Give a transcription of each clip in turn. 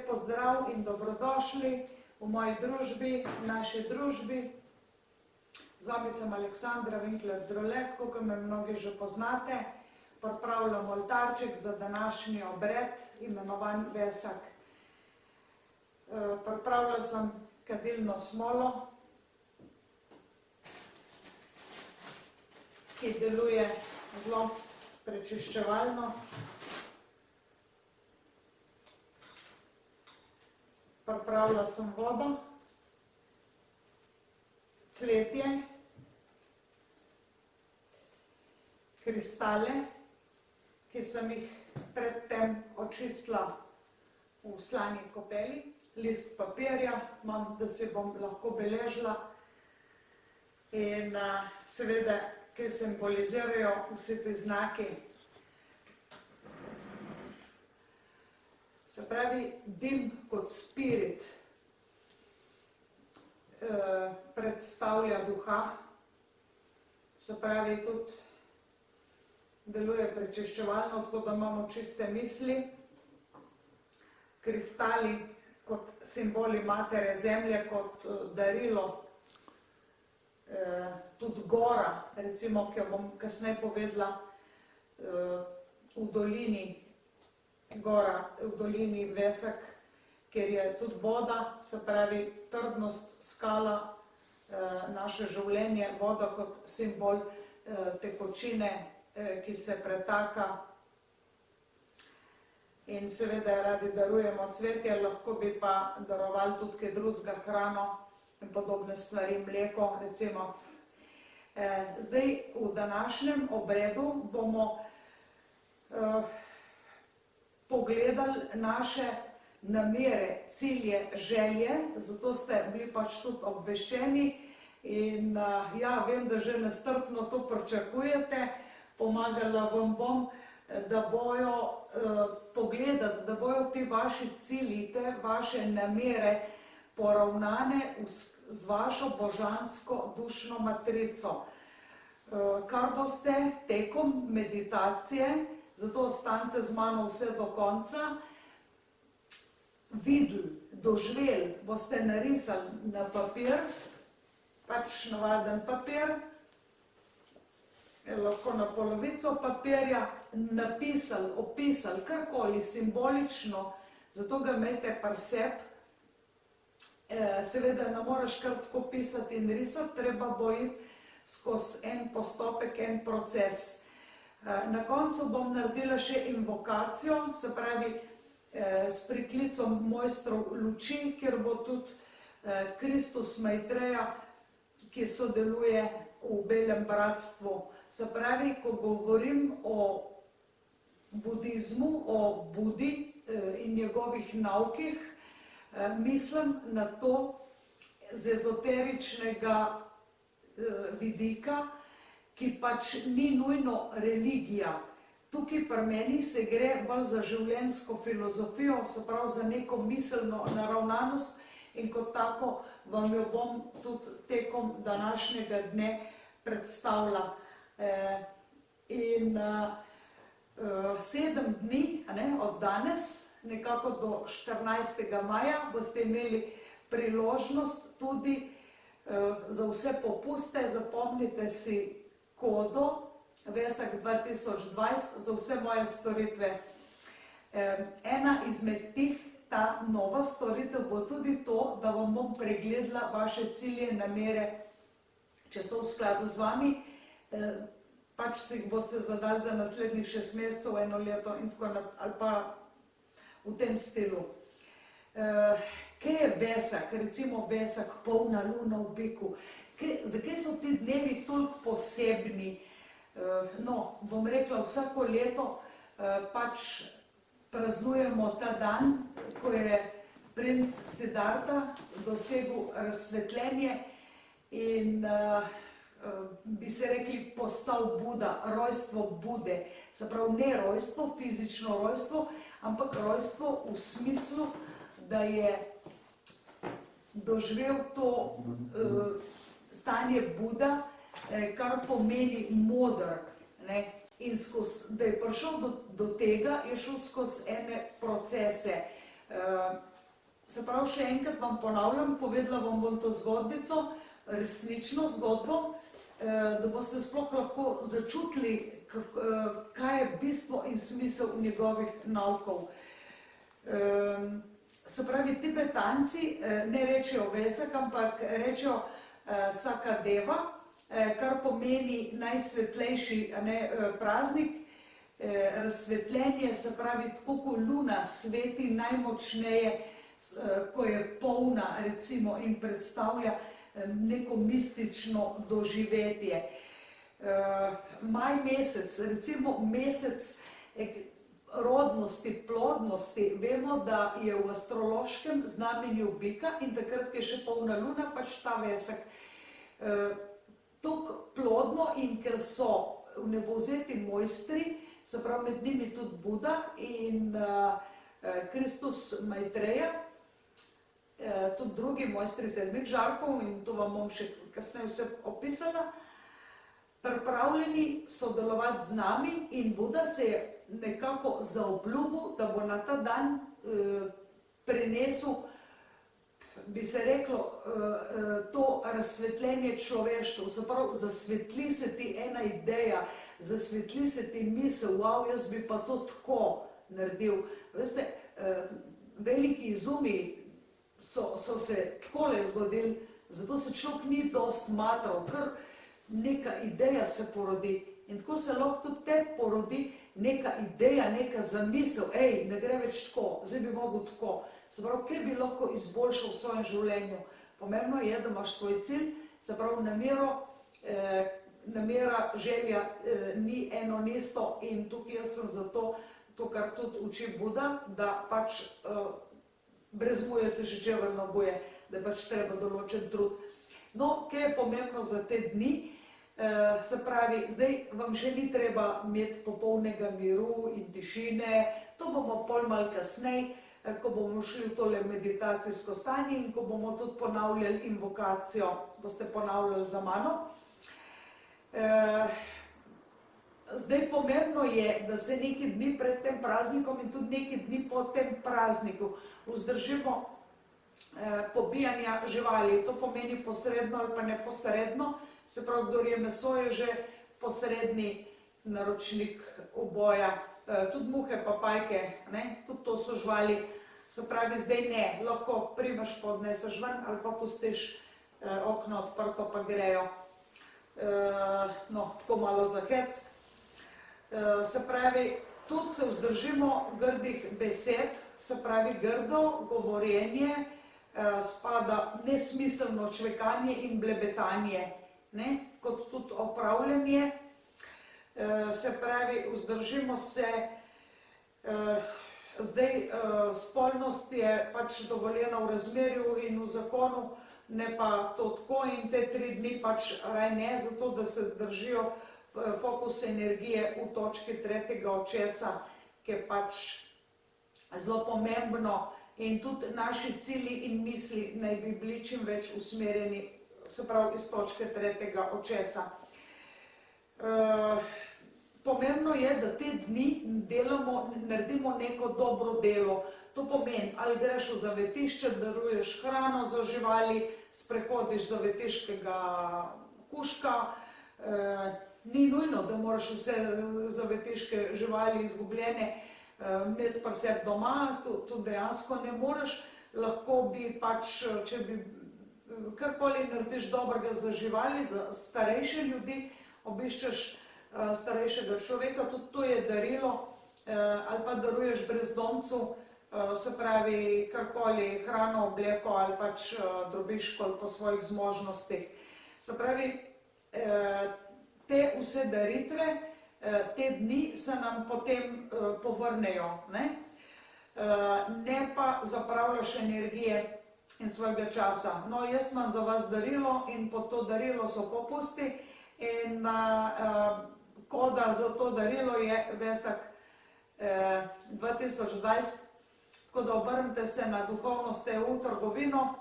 lep pozdrav in dobrodošli v moji družbi, v naši družbi. Z vami sem Aleksandra Winkler-Drolet, kot me mnogi že poznate. Pripravljam oltarček za današnji obred, imenovan Vesak. Pripravila sem kadilno smolo, ki deluje zelo prečiščevalno. Pripravila sem vodo, cvetje, kristale, ki sem jih predtem očistila v slani kopeli, list papirja imam, da si bom lahko beležila in seveda, ki simbolizirajo vsi ti znaki. Se pravi, dim kot spirit predstavlja duha, se pravi, tudi deluje prečiščevalno, tako da imamo čiste misli. Kristali kot simboli matere zemlje, kot darilo, tudi gora, recimo, ki jo bom kasneje povedala, v dolini, gora v dolini Vesak, kjer je tudi voda, se pravi trdnost, skala, naše življenje, voda kot simbol tekočine, ki se pretaka. In seveda radi darujemo cvetje, lahko bi pa darovali tudi kaj drugega, hrano in podobne stvari, mleko recimo. Zdaj v današnjem obredu bomo pogledali naše namere, cilje, želje, zato ste bili pač tudi obveščeni in ja, vem, da že nestrpno to pričakujete, pomagala vam bom, da bojo pogledati, da bojo ti vaši cilji, te vaše namere poravnane z vašo božansko dušno matrico, kar boste tekom meditacije, zato ostanite z mano vse do konca, videli, doživeli, boste narisali na papir, pač navaden papir, lahko na polovico papirja, napisali, opisali, karkoli simbolično, zato ga imejte pri sebi. Seveda ne moreš kar tako pisati in risati, treba bo iti skozi en postopek, en proces. Na koncu bom naredila še invokacijo, se pravi s priklicom mojstrov luči, kjer bo tudi Kristus Maitreja, ki sodeluje v Belem bratstvu. Se pravi, ko govorim o budizmu, o Budi in njegovih naukih, mislim na to z ezoteričnega vidika, ki pač ni nujno religija. Tukaj pri meni se gre bolj za življenjsko filozofijo, se pravi za neko miselno naravnanost in kot tako vam jo bom tudi tekom današnjega dne predstavila. In 7 dni od danes, nekako do 14. maja, boste imeli priložnost tudi za vse popuste, zapomnite si kodo Vesak 2020 za vse moje storitve. Ena izmed tih, ta nova storitev bo tudi to, da vam bom pregledala vaše cilje, namere, če so v skladu z vami, pač si jih boste zadali za naslednjih 6 mesecev, 1 leto in tako naprej, ali pa v tem stilu. Kaj je Vesak, recimo Vesak, polna luna v biku? Zakaj so ti dnevi toliko posebni? No, bom rekla, vsako leto pač praznujemo ta dan, ko je princ Siddharta dosegel razsvetljenje in bi se rekli postal Buda, rojstvo Bude. Se pravi, ne rojstvo, fizično rojstvo, ampak rojstvo v smislu, da je doživel to stanje Buda, kar pomeni moder. In da je prišel do tega, je šel skozi ene procese. Se pravi, še enkrat vam ponavljam, povedala vam bom to zgodbico, resnično zgodbo, da boste sploh lahko začutili, kaj je bistvo in smisel njegovih naukov. Se pravi, Tibetanci ne rečejo Vesak, ampak rečejo Sakadeva, kar pomeni najsvetlejši praznik, razsvetljenje, se pravi, tako ko luna sveti najmočneje, ko je polna, recimo, in predstavlja neko mistično doživetje. Maj mesec, recimo mesec rodnosti, plodnosti, vemo, da je v astrološkem znamenju bika in takrat, ko je še polna luna, pač ta Vesak. Tako plodno in ker so vnebovzeti mojstri, se pravi med njimi tudi Buda in Kristus Maitreja, tudi drugi mojstri sedmih žarkov, in to vam bom še kasneje vse opisala, pripravljeni sodelovati z nami, in Buda se je nekako zaobljubil, da bo na ta dan prinesel, bi se reklo, to razsvetljenje človeštva. Se pravi, zasvetli se ti ena ideja, zasvetli se ti misel, wow, jaz bi pa to tako naredil. Veste, veliki izumi so se takole zgodili, zato se človek ni dost matral, ker neka ideja se porodi. In tako se lahko tudi te porodi neka ideja, neka zamisel, ne gre več tako, zdaj bi mogel tako. Se pravi, kaj bi lahko izboljšal v svojem življenju? Pomembno je, da imaš svoj cilj, se pravi, namera, želja ni eno isto, in tukaj jaz sem zato, to, kar tudi uči Buda, da pač brez muje se še čevelj boje, da pač treba določen trud. No, kaj je pomembno za te dni? Se pravi, zdaj vam še ni treba imeti popolnega miru in tišine, to bomo pol malo kasneje, ko bomo šli v tole meditacijsko stanje in ko bomo tudi ponavljali invokacijo, boste ponavljali za mano. Zdaj pomembno je, da se neki dni pred tem praznikom in tudi neki dni po tem prazniku vzdržimo pobijanja živali. To pomeni posredno ali pa neposredno, se pravi, kdor je meso, je že posredni naročnik uboja. Tudi muhe pa pajke, tudi to so živali. Se pravi, zdaj ne, lahko primaš pa odneseš ven ali pa pustiš okno odprto, pa grejo. No, tako malo za hec. Se pravi, tudi se vzdržimo grdih besed, se pravi, grdo govorjenje spada nesmiselno čvekanje in blebetanje, kot tudi opravljanje. Se pravi, vzdržimo se, zdaj spolnost je pač dovoljena v razmerju in v zakonu, ne pa to tako, in te 3 dni pač raj ne, zato da se držijo fokus energije v točki 3. očesa, ki je pač zelo pomembno, in tudi naši cilji in misli naj bi bili čim več usmerjeni, se pravi, iz točke 3. očesa. Pomembno je, da te dni naredimo neko dobro delo. To pomeni, ali greš v zavetišče, daruješ hrano za živali, sprehodiš zavetiškega kužka. Ni nujno, da moraš vse zavetiške živali izgubljene imeti pri sebi doma, to dejansko ne moreš. Lahko bi pač, če bi karkoli narediš dobrega za živali, za starejše ljudi, obiščeš starejšega človeka, tudi to je darilo, ali pa daruješ brezdomcu, se pravi, karkoli, hrano, obleko ali pač drobižko po svojih zmožnostih. Se pravi, te vse daritve, te dni se nam potem povrnejo, ne pa zapravljaš energije in svojega časa. No, jaz imam za vas darilo in pod to darilo so popusti in koda za to darilo je Vesak 2020, tako da obrnite se na Duhovnost.eu trgovino,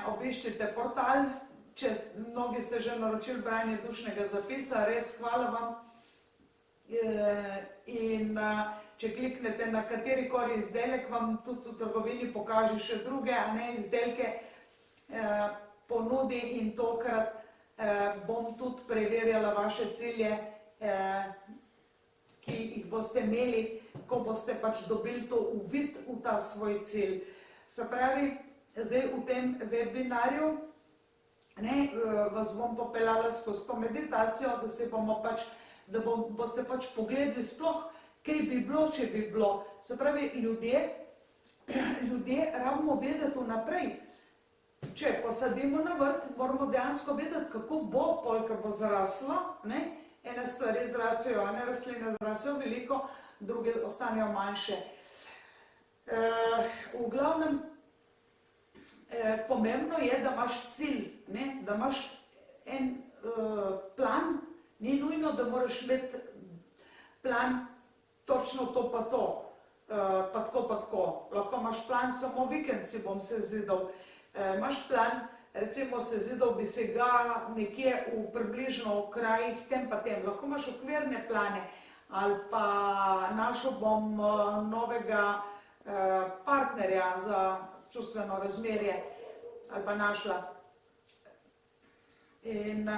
obiščite portal, mnogi ste že naročili branje dušnega zapisa, res hvala vam. in če kliknete na katerikoli izdelek, vam tudi v trgovini pokaže še druge izdelke, ponudi in tokrat bom tudi preverjala vaše cilje, ki jih boste imeli, ko boste pač dobili to uvid v ta svoj cilj. Se pravi, zdaj v tem webinarju vas bom popeljala skozi to meditacijo, da se bomo pač, da boste pač pogledali sploh, kaj bi bilo, če bi bilo. Se pravi, ljudje rabimo vedeti vnaprej. Če posadimo na vrt, moramo dejansko vedeti, kako bo, polka bo zraslo. Ene stvari zrasejo, ene rastline zrasejo veliko, druge ostanejo manjše. V glavnem, pomembno je, da imaš cilj, da imaš en plan, ni nujno, da moraš imeti plan točno to pa to, pa tako pa tako. Lahko imaš plan, samo vikend si bom se zidal. Imaš plan, recimo se zidal bi se ga nekje v približno krajih tem pa tem. Lahko imaš okvirne plane ali pa našel bom novega partnerja za čustveno razmerje ali pa našla. In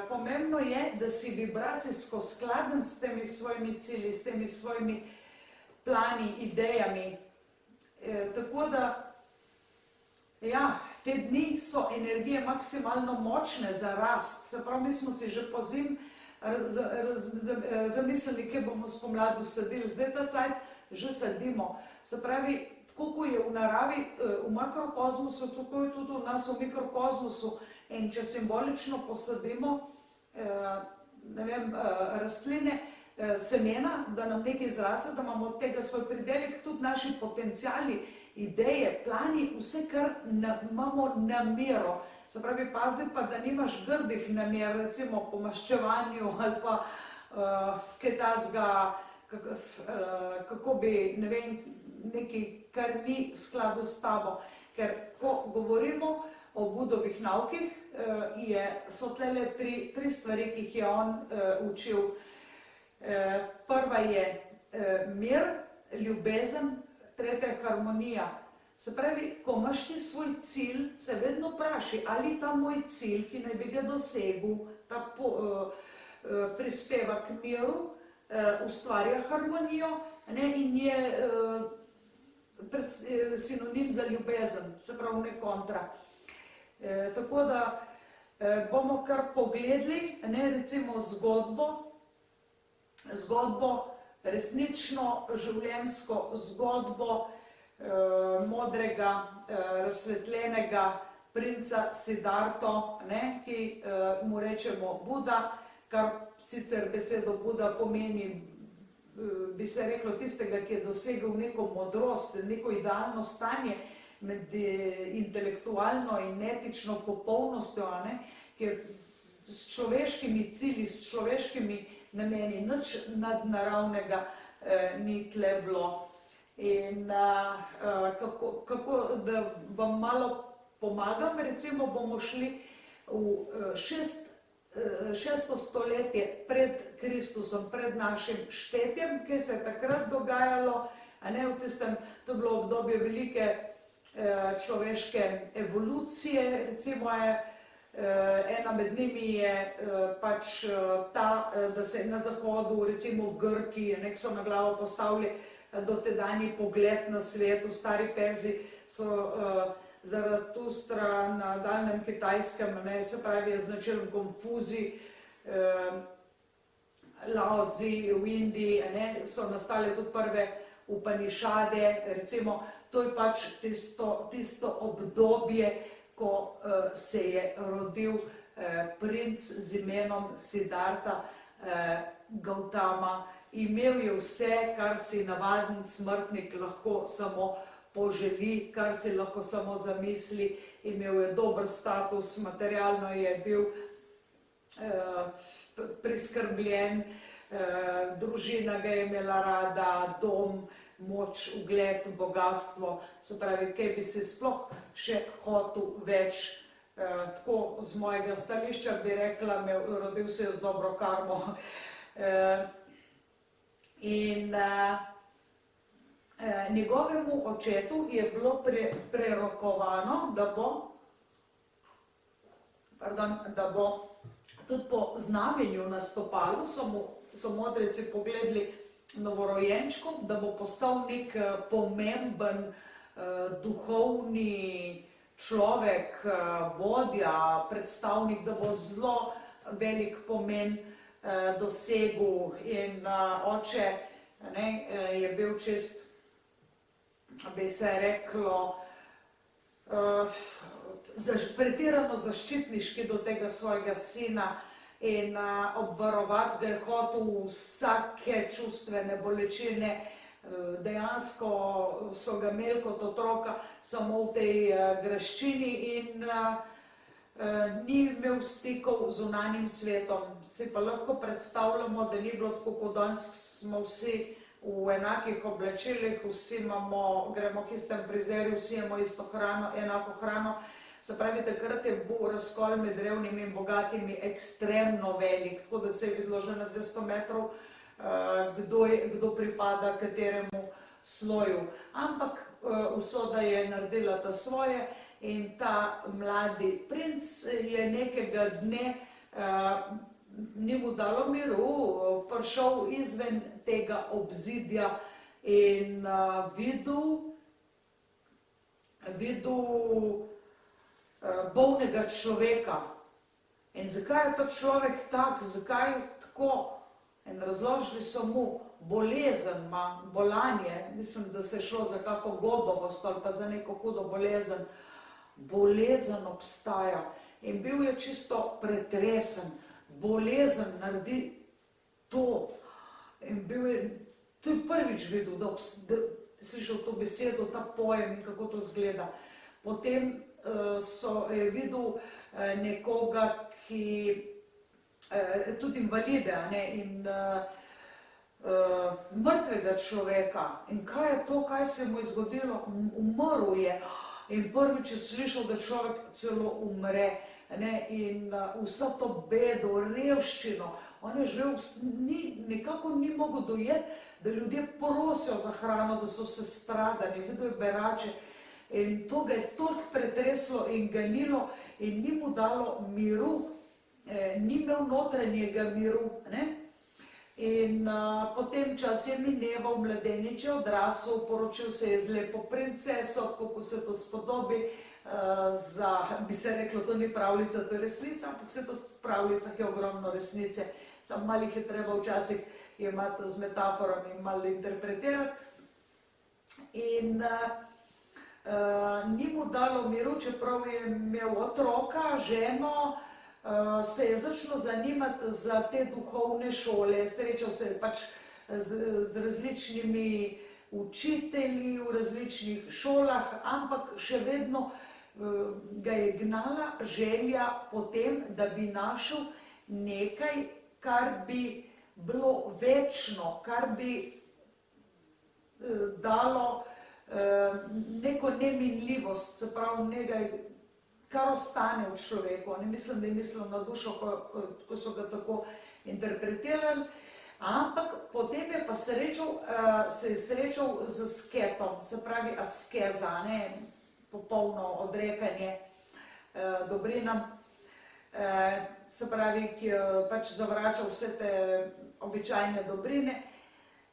pomembno je, da si vibracijsko skladen s temi svojimi cilji, s temi svojimi plani, idejami. Tako da, ja, te dni so energije maksimalno močne za rast. Se pravi, mi smo si že po zim zamislili, kaj bomo spomladi sadili. Zdaj ta cajt že sadimo. Se pravi, tako kot je v naravi, v makrokozmosu, tako je tudi v nas v mikrokozmosu. In če simbolično posadimo, ne vem, rastline, semena, da nam nekaj zrase, da imamo od tega svoj pridelek, tudi naši potenciali, ideje, plani, vse, kar imamo namero. Se pravi, pazi pa, da nimaš grdih namer, recimo po maščevanju ali pa kaj takega, kako bi, ne vem, nekaj, kar ni v skladu s tabo. Ker ko govorimo o Budovih naukih, so tlele tri stvari, ki jih je on učil. Prva je mir, ljubezen, tretja je harmonija. Se pravi, ko imaš ti svoj cilj, se vedno vprašaj, ali ta moj cilj, ki naj bi ga dosegel, prispeva k miru, ustvarja harmonijo in je sinonim za ljubezen, se pravi ne kontra. Tako da bomo kar pogledali, recimo zgodbo, resnično življenjsko zgodbo modrega, razsvetljenega princa Siddharto, ki mu rečemo Buda, kar sicer besedo Buda pomeni, bi se reklo, tistega, ki je dosegel neko modrost, neko idealno stanje med intelektualno in etično popolnostjo, ker s človeškimi cilji, s človeškimi nameni, nič nadnaravnega ni tle bilo. In kako, da vam malo pomagam, recimo bomo šli v 6. stoletje pred Kristusom, pred našim štetjem, kaj se je takrat dogajalo, v tistem, to je bilo obdobje velike človeške evolucije, recimo ena med njimi je pač ta, da se na zahodu, recimo v Grki, so na glavo postavili dotedanji pogled na svet, v stari Perziji so Zaratustra na daljnem Kitajskem, se pravi, je značilen Konfuzij, Lao Tzu v Indiji, so nastale tudi prve Upanišade, recimo, to je pač tisto obdobje, ko se je rodil princ z imenom Siddharta Gautama. Imel je vse, kar si navaden smrtnik lahko samo poželi, kar si lahko samo zamisli. Imel je dober status, materialno je bil priskrbljen, družina ga je imela rada, dom, moč, ugled, bogatstvo. Se pravi, kaj bi si sploh še hotel več tako z mojega stališča bi rekla, rodil se je z dobro karmo. In njegovemu očetu je bilo prerokovano, da bo tudi po znamenju na stopalu, so modreci pogledali novorojenčkom, da bo postal nek pomemben duhovni človek, vodja, predstavnik, da bo zelo velik pomen dosegel. In oče je bil čist, bi se reklo, pretirano zaščitniški do tega svojega sina in obvarovati ga je hotel vsake čustvene bolečine. Dejansko so ga imeli kot otroka samo v tej graščini in ni imel stikov z zunanjim svetom. Si pa lahko predstavljamo, da ni bilo tako, kot danes smo vsi v enakih oblačilih, vsi gremo k istem frizerju, vsi imamo isto hrano, enako hrano. Se pravi, takrat je bil razkol med revnimi in bogatimi ekstremno velik, tako da se je videlo že na 200 metrov, kdo pripada kateremu sloju. Ampak usoda je naredila ta svoje in ta mladi princ je nekega dne, ni mu dalo miru, prišel izven tega obzidja in videl bolnega človeka. In zakaj je ta človek tak, zakaj je tako? In razložili so mu, bolezen ima, bolanje, mislim, da se je šlo za kako gobavost ali pa za neko hudo bolezen. Bolezen obstaja in bil je čisto pretresen. Bolezen naredi to. In to je prvič videl, da slišal to besedo, ta pojem in kako to izgleda. Potem je videl nekoga, ki tudi invalide in mrtvega človeka. In kaj je to, kaj se mu je zgodilo? Umrl je. In prvič je slišal, da človek celo umre. In vsa to bedo, revščino. On je živel, nekako ni mogel dojeti, da ljudje prosijo za hrano, da so se stradani, videl je berače. In to ga je toliko pretreslo in ganilo in ni mu dalo miru, ni imel notranjega miru. In potem čas je mineval, mladenič je odrasel, poročil se je z lepo princeso, kako se to spodobi, bi se reklo, to ni pravljica, to je resnica, ampak se tudi v pravljicah je ogromno resnice, samo malo jih je treba včasih imati z metaforami in malo interpretirati. In ni mu dalo miru, čeprav je imel otroka, ženo, se je začelo zanimati za te duhovne šole, srečal se je pač z različnimi učitelji v različnih šolah, ampak še vedno ga je gnala želja potem, da bi našel nekaj, kar bi bilo večno, kar bi dalo neko neminljivost, se pravi nekaj, kar ostane v človeku. Ne mislim, da je mislil na dušo, ko so ga tako interpretirali, ampak potem je pa se je srečal z asketom, se pravi askeza, popolno odrekanje dobrinam, se pravi, ki je pač zavračal vse te običajne dobrine.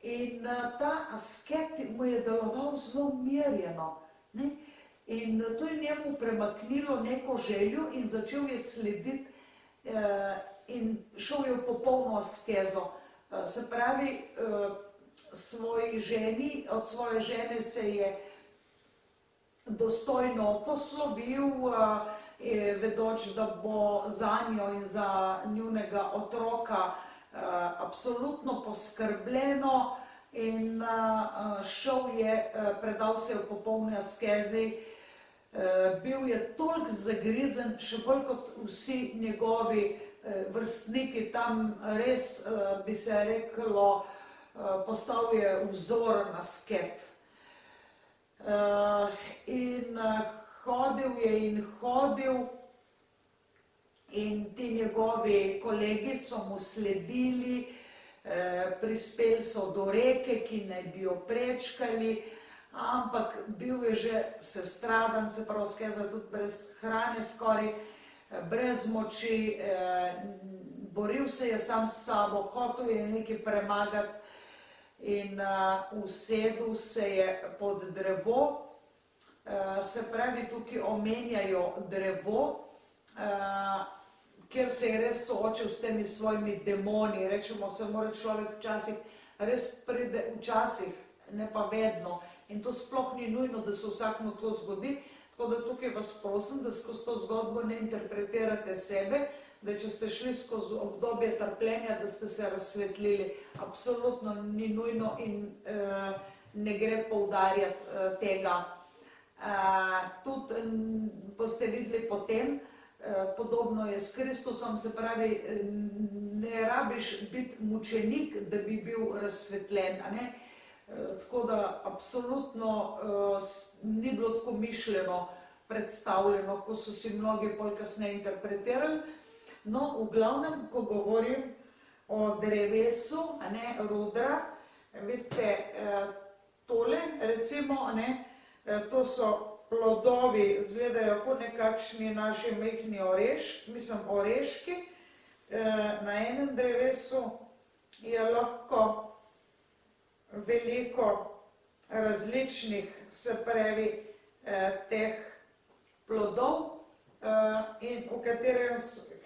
In ta asket mu je deloval zelo mirjeno. In to je njemu premaknilo neko željo in začel je slediti in šel je v popolno askezo. Se pravi, od svoje žene se je dostojno poslovil, vedoč, da bo zanjo in za njunega otroka absolutno poskrbljeno, in predal se je v popolni askezi. Bil je toliko zagrizen, še bolj kot vsi njegovi vrstniki, tam res, bi se reklo, postal je vzoren asket. In hodil je in hodil in ti njegovi kolegi so mu sledili, prispeli so do reke, ki naj bi jo prečkali, ampak bil je že sestradan, se pravi skezal tudi brez hrane skoraj, brez moči, boril se je sam s sabo, hotel je nekaj premagati in usedel se je pod drevo. Se pravi, tukaj omenjajo drevo, kjer se je res soočil s temi svojimi demoni. Rečemo, se mora človek včasih res pride, včasih, ne pa vedno. In to sploh ni nujno, da se vsakmu to zgodi. Tako da tukaj vas prosim, da skozi to zgodbo ne interpretirate sebe, da če ste šli skozi obdobje trpljenja, da ste se razsvetlili. Absolutno ni nujno in ne gre poudarjati tega. Tudi boste videli potem, podobno je s Kristusom, se pravi, ne rabiš biti mučenik, da bi bil razsvetljen, a ne? Tako da absolutno ni bilo tako mišljeno, predstavljeno, ko so si mnogi pol kasneje interpretirali. No, v glavnem, ko govorim o drevesu, a ne, rudra, vidite tole, recimo, a ne, to so plodovi, izgledajo kot nekakšni naši majhni oreški. Na enem drevesu je lahko veliko različnih, se pravi, teh plodov, in v katerem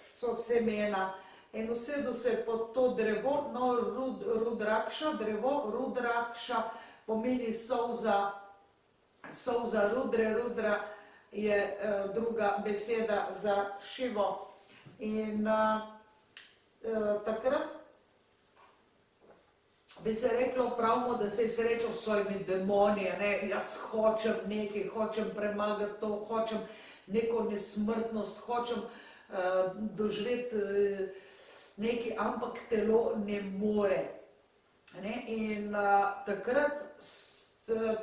so semena. In usedel se je pod to drevo, no, rudrakša, drevo, rudrakša pomeni solza rudre, rudra je druga beseda za šivo. In takrat bi se reklo, pravimo, da se je srečal s svojimi demoni, ne? Jaz hočem nekaj, hočem premagati to, hočem neko nesmrtnost, hočem doživeti nekaj, ampak telo ne more. Ne? In takrat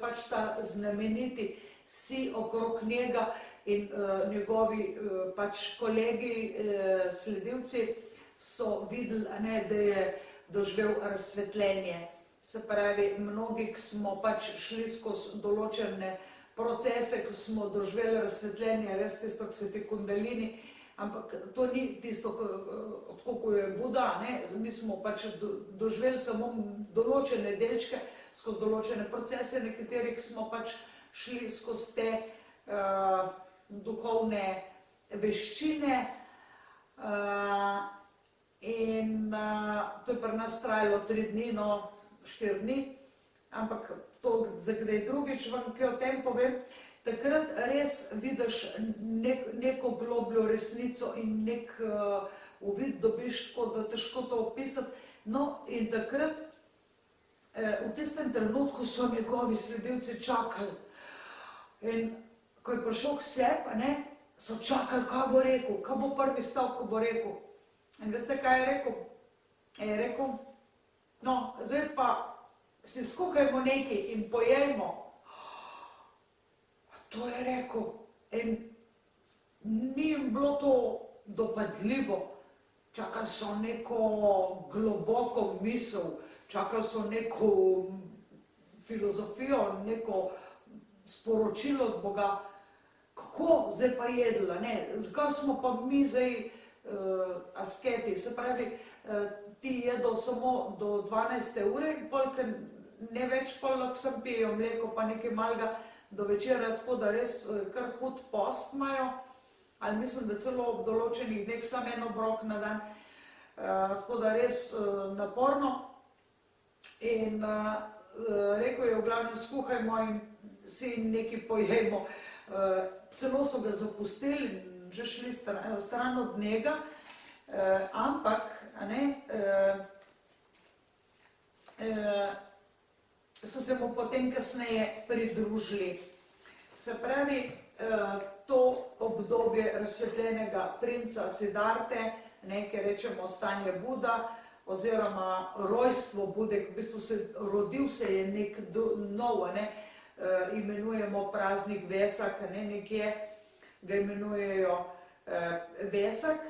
pač ta znameniti si okrog njega in njegovi pač kolegi, sledilci so videli, ne, da je doživel razsvetljenje. Se pravi, mnogi, ki smo pač šli skozi določene procese, ko smo doživeli razsvetljenje, res tisto, ki se ti kundalini, ampak to ni tisto, tako ko je Buda, ne? Mi smo pač doživeli samo določene delčke, skozi določene procese, nekateri, ki smo pač šli skozi te duhovne veščine, in to je pri nas trajalo 3 dni, no 4 dni, ampak to za kdaj drugič vam kaj o tem povem. Takrat res vidiš neko globljo resnico in nek uvid dobiš, tako da težko to opisati. No, in takrat, v tistem trenutku so njegovi sledilci čakali. In ko je prišel k sebi, ne, so čakali, kaj bo rekel, kaj bo prvi stavek, ko bo rekel. In veste, kaj je rekel? Je rekel, no, zdaj pa si skuhajmo nekaj in pojejmo. To je rekel. In ni jim bilo to dopadljivo. Čakali so neko globoko misel, čakali so neko filozofijo, neko sporočilo od Boga. Kako zdaj pa jedla, ne? Zakaj smo pa mi zdaj asketi? Se pravi, ti jedo samo do 12. ure, polk ne več, polk sem pijejo mleko, pa nekaj malega do večera, tako da res kar hud post imajo, ali mislim, da celo ob določenih dneh samo en obrok na dan, tako da res naporno. In rekel je v glavnem, skuhajmo in si nekaj pojejmo. Celo so ga zapustili, že šli stran od njega, ampak so se mu potem kasneje pridružili. Se pravi, to obdobje razsvetljenega princa Sidarte, nekaj rečemo stanje Buda, oziroma rojstvo Bude, v bistvu rodil se je nek nov, imenujemo praznik Vesak, nekje ga imenujejo Vesak.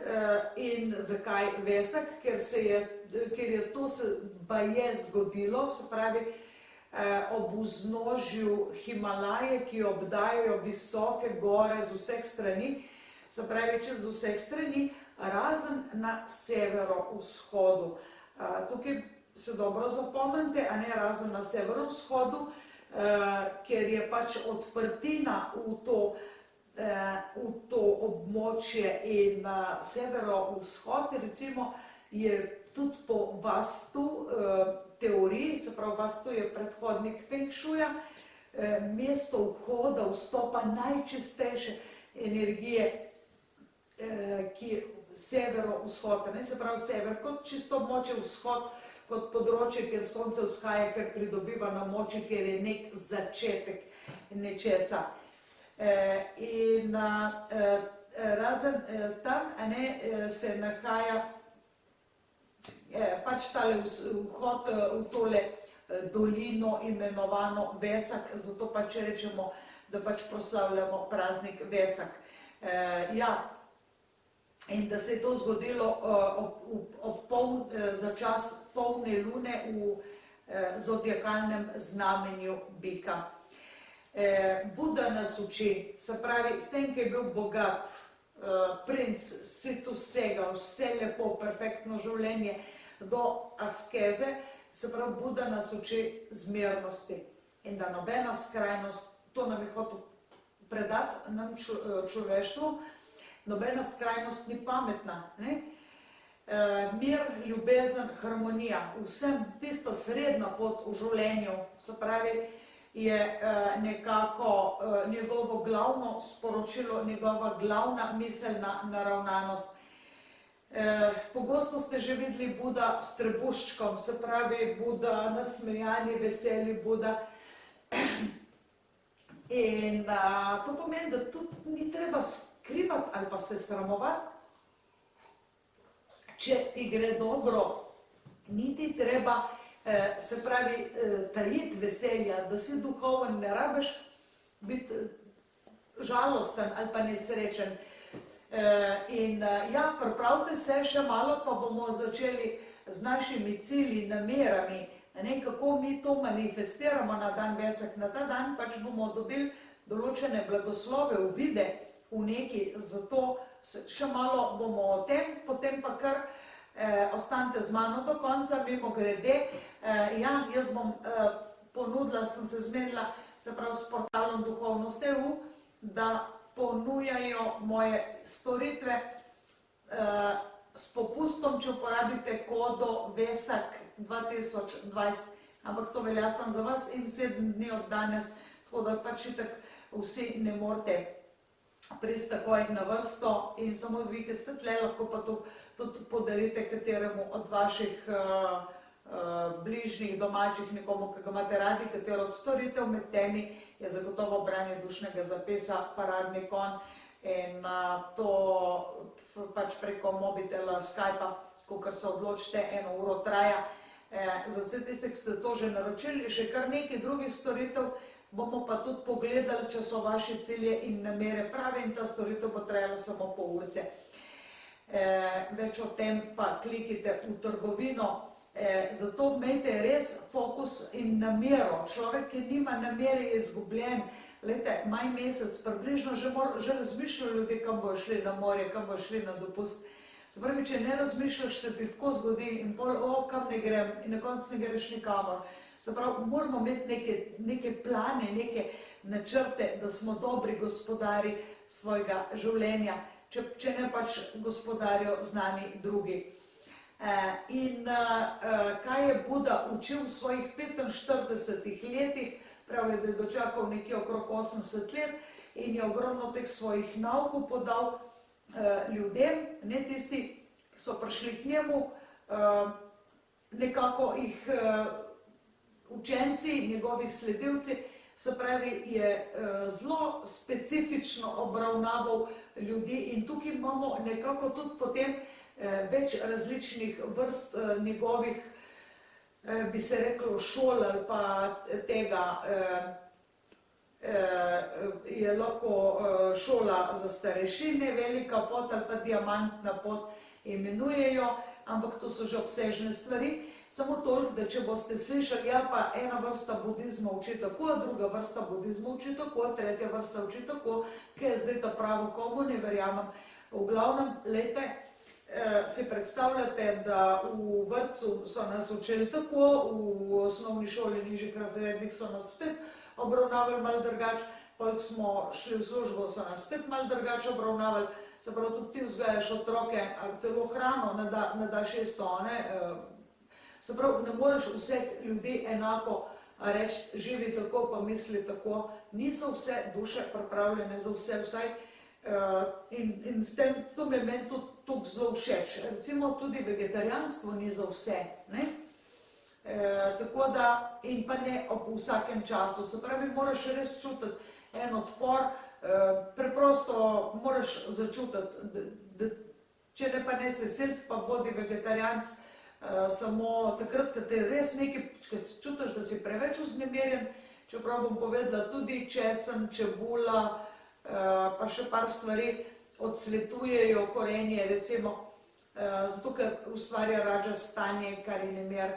In zakaj Vesak? Ker je to se baje zgodilo, se pravi, ob vznožju Himalaje, ki obdajajo visoke gore z vseh strani, se pravi čez vseh strani, razen na severovzhodu. Tukaj se dobro zapomnite, a ne razen na severovzhodu, ker je pač odprtina v to območje in severovzhod, recimo, je tudi po Vastu teoriji, se pravi Vastu je predhodnik Feng Shuja, mesto vhoda, vstopa najčistejše energije, ki je severovzhod, se pravi sever kot čisto območje, vzhod kot področje, kjer sonce vzhaja, ker pridobiva na moči, ker je nek začetek nečesa. In razen tam se nahaja pač tale vhod v tole dolino imenovano Vesak, zato pač rečemo, da pač proslavljamo praznik Vesak. Ja, in da se je to zgodilo za čas polne lune v zodiakalnem znamenju bika. Buda nas uči, se pravi, s tem, ki je bil bogat, princ, sit vsega, vse lepo, perfektno življenje, do askeze, se pravi, Buda nas uči zmernosti in da nobena skrajnost, to nam je hotel predati nam človeštvu, nobena skrajnost ni pametna. Mir, ljubezen, harmonija, vsem tista srednja pot v življenju, se pravi, je nekako njegovo glavno sporočilo, njegova glavna miselna naravnanost. Pogosto ste že videli Buda s trebuščkom, se pravi Buda nasmejani, veseli Buda. In to pomeni, da tudi ni treba skrivati ali pa se sramovati. Če ti gre dobro, ni ti treba, se pravi, tajiti veselja, da si duhoven, ne rabiš biti žalosten ali pa nesrečen. In ja, pripravite se še malo, pa bomo začeli z našimi cilji, namerami, kako mi to manifestiramo na dan Vesak. Na ta dan pač bomo dobili določene blagoslove, uvide v neki, zato še malo bomo o tem, potem pa kar ostanite z mano do konca, mimo grede. Ja, jaz bom ponudila, sem se zmenila, se pravi s portalom Duhovnost.eu, da ponujajo moje storitve s popustom, če uporabite kodo VESAK 2020, ampak to velja samo za vas in 7 dni od danes, tako da pač itak vsi ne morete priti takoj na vrsto in samo vi, ki ste tle, lahko pa to tudi podarite kateremu od vaših bližnjih, domačih, nekomu, ki ga imate radi, katero od storitev med temi je zagotovo branje dušnega zapisa, paradni konj in to pač preko mobitela, Skypa, kakor se odločite, 1 uro traja. Za vse tiste, ki ste to že naročili, še kar nekaj drugih storitev, bomo pa tudi pogledali, če so vaše cilje in namere prave in ta storitev bo trajala samo pol urce. Več o tem pa klikite v trgovino, zato imejte res fokus in namero. Človek, ki nima namere, je izgubljen. Glejte, maj mesec, približno že razmišljajo ljudje, kam bojo šli na morje, kam bojo šli na dopust. Se pravi, če ne razmišljaš, se ti tako zgodi in pol, kam ne grem, in na koncu ne greš nikamor. Se pravi, moramo imeti neke plane, neke načrte, da smo dobri gospodari svojega življenja, če ne pač gospodarijo z nami drugi. In kaj je Buda učil v svojih 45 letih, pravi, da je dočakal nekje okrog 80 let in je ogromno teh svojih naukov podal ljudem, ne tisti, ki so prišli k njemu, nekako jih učenci, njegovi sledilci, se pravi, je zelo specifično obravnaval ljudi in tukaj imamo nekako tudi potem več različnih vrst njegovih, bi se reklo, šol ali pa tega je lahko šola za starešine, velika pot ali pa diamantna pot imenujejo, ampak to so že obsežne stvari. Samo toliko, da če boste slišali, ja pa ena vrsta budizma uči tako, druga vrsta budizma uči tako, tretja vrsta uči tako, kaj je zdaj ta pravo, komu ne verjamem. V glavnem, lejte, si predstavljate, da v vrtcu so nas učili tako, v osnovni šoli nižjih razrednih so nas spet obravnavali malo drugače, koliko smo šli v službo, so nas spet malo drugače obravnavali, se pravi, tudi ti vzgajaš otroke, ali celo hrano ne daš isto, ne? Se pravi, ne moreš vseh ljudi enako reči, živi tako, pa misli tako, niso vse duše pripravljene za vse, vsaj in s tem, to mi je meni tudi zelo všeč. Recimo tudi vegetarijanstvo ni za vse, ne? Tako da, in pa ne ob vsakem času, se pravi, moraš res čutiti en odpor, preprosto moraš začutiti, da če ne pa ne se silti, pa bodi vegetarijanc, samo takrat, ko te res nekaj, ko čutiš, da si preveč vznemirjen, čeprav bom povedala tudi česen, čebula, pa še par stvari odsvetujejo korenje, recimo, zato, ker ustvarja rađa stanje, kar je nemir.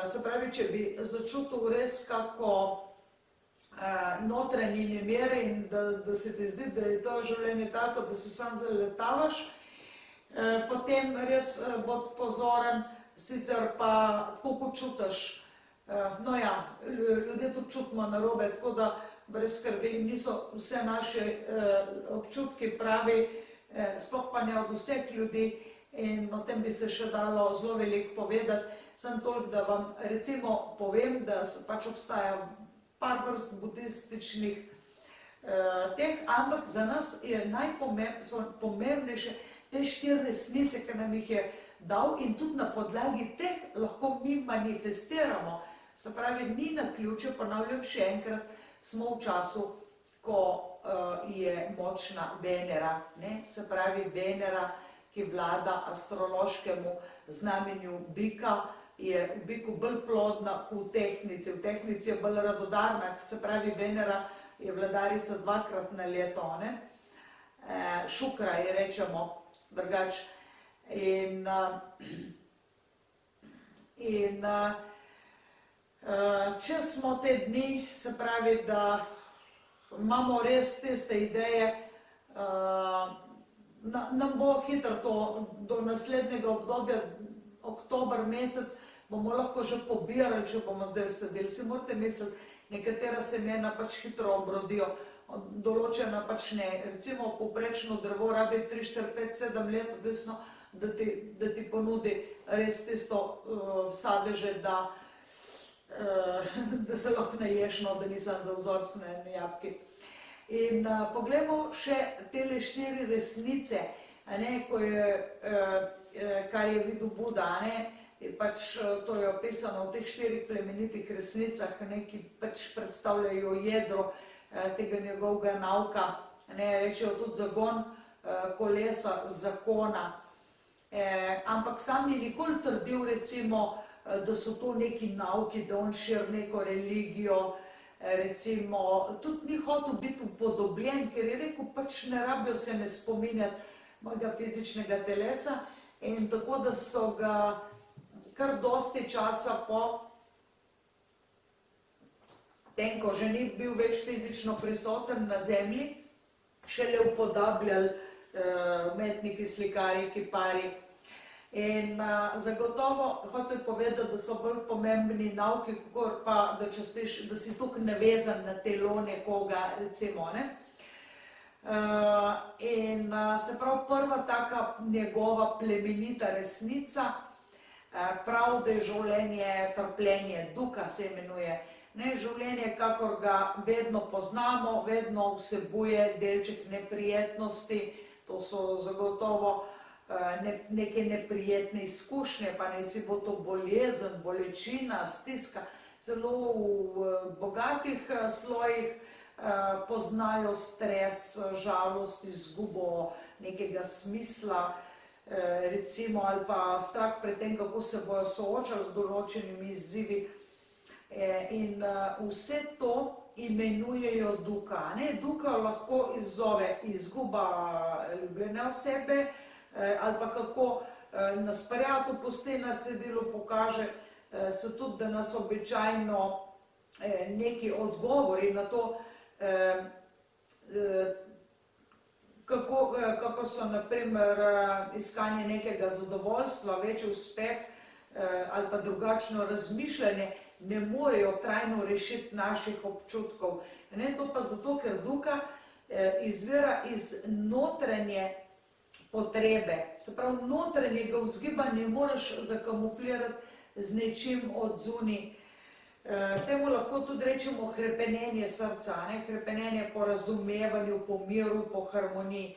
Se pravi, če bi začutil res kako notranji nemir in da se ti zdi, da je to življenje tako, da se sam zaletavaš, potem res bod pozoren, sicer pa tako, kot čutiš, no ja, ljudje tudi čutimo narobe, tako da brez skrbi, niso vse naše občutki pravi, sploh pa ne od vseh ljudi in o tem bi se še dalo zelo veliko povedati. Sem toliko, da vam recimo povem, da pač obstaja par vrst budističnih teh, ampak za nas je so pomembnejše te 4 resnice, ki nam jih je dal in tudi na podlagi teh lahko mi manifestiramo. Se pravi, ni naključje, ponavljam še enkrat, smo v času, ko je močna Venera, ne? Se pravi, Venera, ki vlada astrološkemu znamenju bika, je v biku bolj plodna v tehnici je bolj radodarna, se pravi, Venera je vladarica 2-krat na leto, ne? Šukra je rečemo drugače. In če smo te dni, se pravi, da imamo res tiste ideje, nam bo hitro to, do naslednjega obdobja, oktober mesec, bomo lahko že pobirali, če bomo zdaj vsadili. Si morate misliti, nekatera semena pač hitro obrodijo, določena pač ne. Recimo povprečno drevo rabi 3, 4, 5, 7 let, odvisno, da ti ponudi res tisto sadeže, da se lahko naješ, no, da nisem za vzorc na jabki. In poglejmo še tele 4 resnice, kar je videl Buda, pač to je opisano v teh 4 plemenitih resnicah, ki pač predstavljajo jedro tega njegovega nauka, rečejo tudi zagon kolesa zakona, ampak sam ni nikoli trdil, recimo, da so to neki nauki, da on širi neko religijo, recimo, tudi ni hotel biti upodobljen, ker je rekel, pač ne rabijo se me spominjati mojega fizičnega telesa in tako, da so ga kar dosti časa po tem, ko že ni bil več fizično prisoten na zemlji, šele upodabljali umetniki, slikarji, kiparji. In zagotovo hotel povedati, da so bolj pomembni nauki, kakor pa, da častiš, da si tukaj navezan na telo nekoga, recimo, ne. In se pravi, prva taka njegova plemenita resnica, prav, da je življenje trpljenje, duka se imenuje, ne, življenje, kakor ga vedno poznamo, vedno vsebuje delček neprijetnosti, to so zagotovo neke neprijetne izkušnje, pa naj si bo to bolezen, bolečina, stiska, celo v bogatih slojih poznajo stres, žalost, izgubo nekega smisla, recimo, ali pa strah pred tem, kako se bojo soočali z določenimi izzivi. In vse to imenujejo duka. Duka lahko izzove izguba ljubljene osebe ali pa kako nas prijatelj pusti na cedilu pokaže, so tudi, da nas običajno neki odgovori na to, kako so naprimer iskanje nekega zadovoljstva, večji uspeh ali pa drugačno razmišljanje, ne morejo trajno rešiti naših občutkov. To pa zato, ker duka izvira iz notranje potrebe, se pravi notranjega vzgiba ne moreš zakamuflirati z nečim od zunaj. Temu lahko tudi rečemo hrepenenje srca, hrepenenje po razumevanju, po miru, po harmoniji,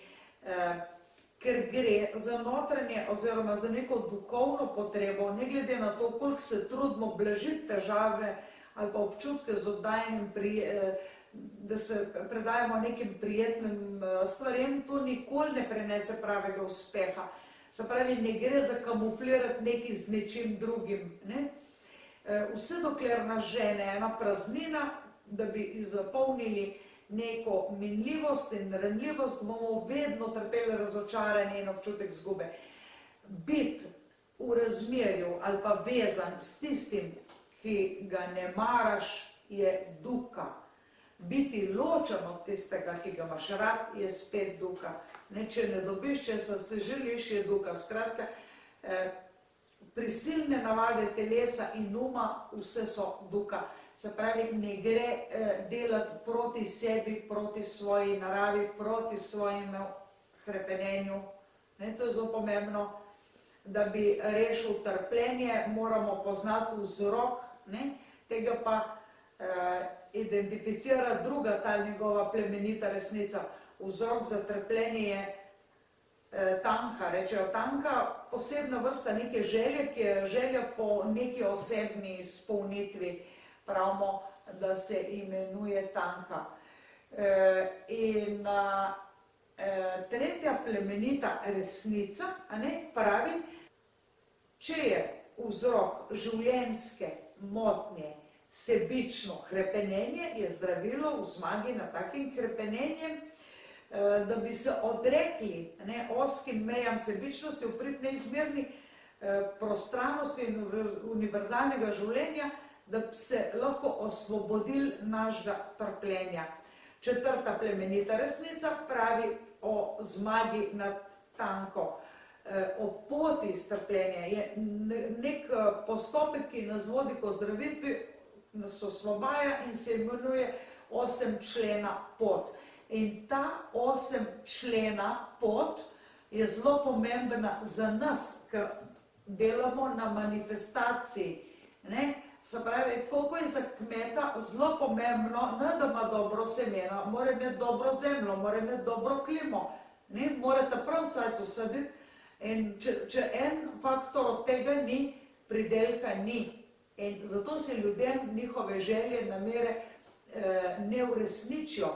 ker gre za notranje oziroma za neko duhovno potrebo, ne glede na to, koliko se trudimo blažiti težave ali pa občutke z oddajanjem, da se predajamo nekim prijetnim stvarem, to nikoli ne prenese pravega uspeha. Se pravi, ne gre za kamuflirati nekaj z nečim drugim. Vse dokler nas žene ena praznina, da bi zapolnili neko minljivost in ranljivost, bomo vedno trpeli razočaranje in občutek izgube. Biti v razmerju ali pa vezan s tistim, ki ga ne maraš, je duka. Biti ločen od tistega, ki ga imaš rad, je spet duka. Če ne dobiš, če se želiš, je duka. Skratka, prisilne navade telesa in uma, vse so duka. Se pravi, ne gre delati proti sebi, proti svoji naravi, proti svojemu hrepenenju. To je zelo pomembno. Da bi rešil trpljenje, moramo poznati vzrok, tega pa identificira druga ta njegova plemenita resnica. Vzrok za trpljenje je tanha, rečejo tanha, posebna vrsta neke želje, ki je želja po neki osebni izpolnitvi. Pravimo, da se imenuje tanha. In tretja plemenita resnica pravi, če je vzrok življenjske motnje sebično hrepenenje, je zdravilo v zmagi nad takim hrepenenjem, da bi se odrekli ozkim mejam sebičnosti v prid neizmerni prostranosti in univerzalnega življenja, da bi se lahko osvobodili našega trpljenja. Četrta plemenita resnica pravi o zmagi nad tanko. O poti iz trpljenja je nek postopek, ki nas vodi k ozdravitvi, nas osvobaja in se imenuje 8-člena pot. In ta 8-člena pot je zelo pomembna za nas, ki delamo na manifestaciji. Se pravi, tako kot je za kmeta zelo pomembno, ne da ima dobro semena, mora imeti dobro zemljo, mora imeti dobro klimo, morate prav cajt usaditi. In če en faktor od tega ni, pridelka ni. In zato se ljudem njihove želje, namere ne uresničijo.